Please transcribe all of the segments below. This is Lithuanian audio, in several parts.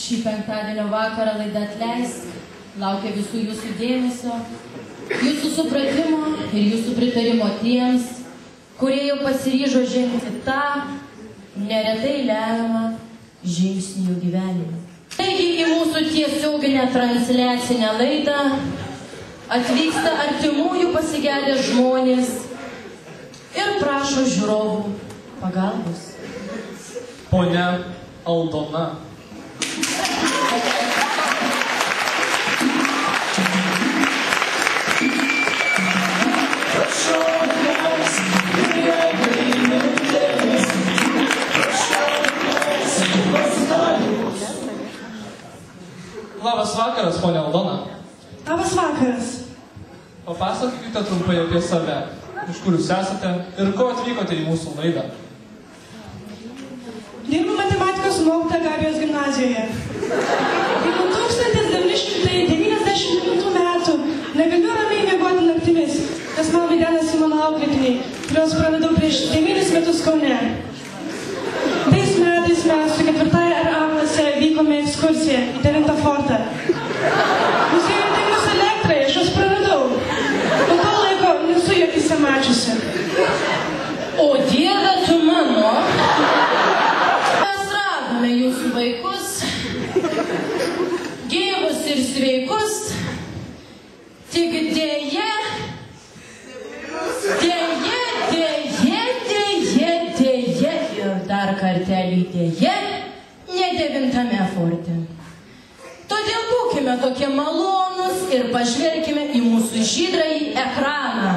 Šį penktadienio vakarą laida Atleisk laukia visų jūsų dėmesio, jūsų supratimo ir jūsų pritarimo tiems, kurie jau pasiryžo žengti tą neretai lemiamą žingsnį jų gyvenime. Taigi į mūsų tiesioginę transliacinę laidą atvyksta artimųjų pasigedę žmonės ir prašo žiūrovų pagalbos. Ponia Aldona. Labas vakaras, ponia Aldona. Labas vakaras. Papasakokite trumpai apie save, iš kur jūs esate ir ko atvykote į mūsų laidą. Dirbu matematikos mokytoja Gabijos gimnazijoje. Nuo 1999 metų negaliu ramiai miegoti naktimis, nes man vaidenasi mano auklėtiniai, kuriuos pravedau prieš 9 metus Kaune. Tais metais mes su 4 RA klase vykome ekskursiją į 9 fortą. Muziejuje dingus elektrai, aš juos praradau. Po to laiko nesu jokiose mačiusi. O Dieve tu mano, mes radome jūsų vaikus, gyvus ir sveikus, tik dėje, ir dar kartelį dėje, ne 9 forte. Todėl būkime tokie malonūs ir pažvelkime į mūsų žydrąjį ekraną.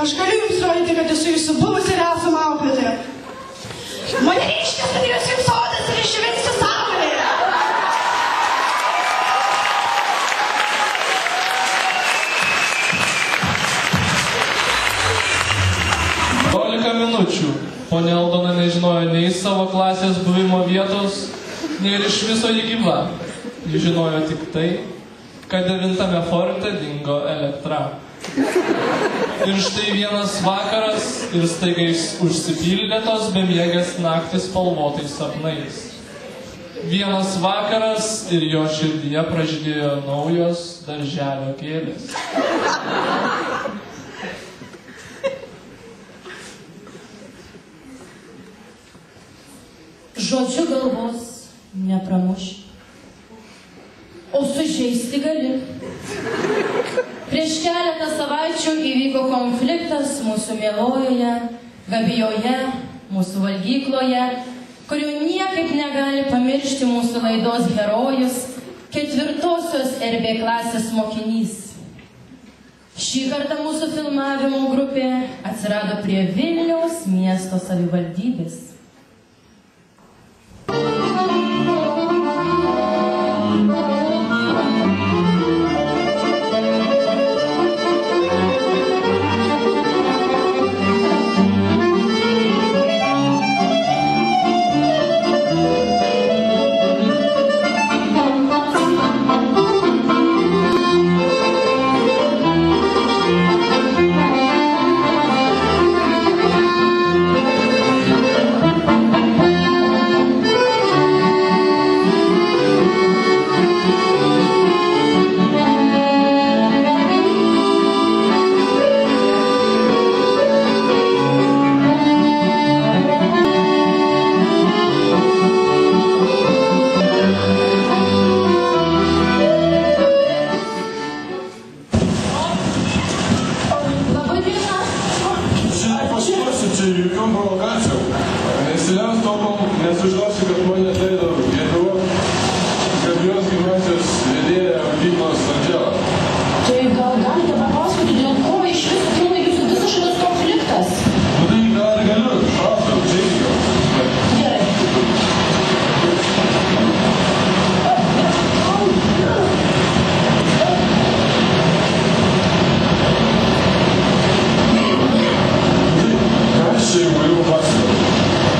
Aš galiu jums rodyti, kad esu jūsų buvusi ir esama auklėtoja. Moteriškė studijos jums sodas ir iššvensiu saulėje. 12 minučių. Ponia Aldona nežinojo nei savo klasės buvimo vietos, nei ir iš viso jį gyva. Ji žinojo tik tai, kad 9 forte dingo elektra. Ir štai vienas vakaras ir staiga užsipildė tos bemiegės naktis spalvotais sapnais. Vienas vakaras ir jo širdyje pražydėjo naujos darželio gėlės. Žodžiu galvos nepramuši, o sužeisti gali. Prieš keletą savaičių įvyko konfliktas mūsų mielojoje, gabijoje, mūsų valgykloje, kurių niekaip negali pamiršti mūsų laidos herojus, 4-osios RB klasės mokinys. Šį kartą mūsų filmavimo grupė atsirado prie Vilniaus miesto savivaldybės.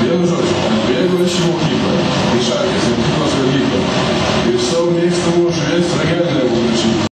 Vienu žodžiu, jeigu aš į mokyklą, išarkės ir kitos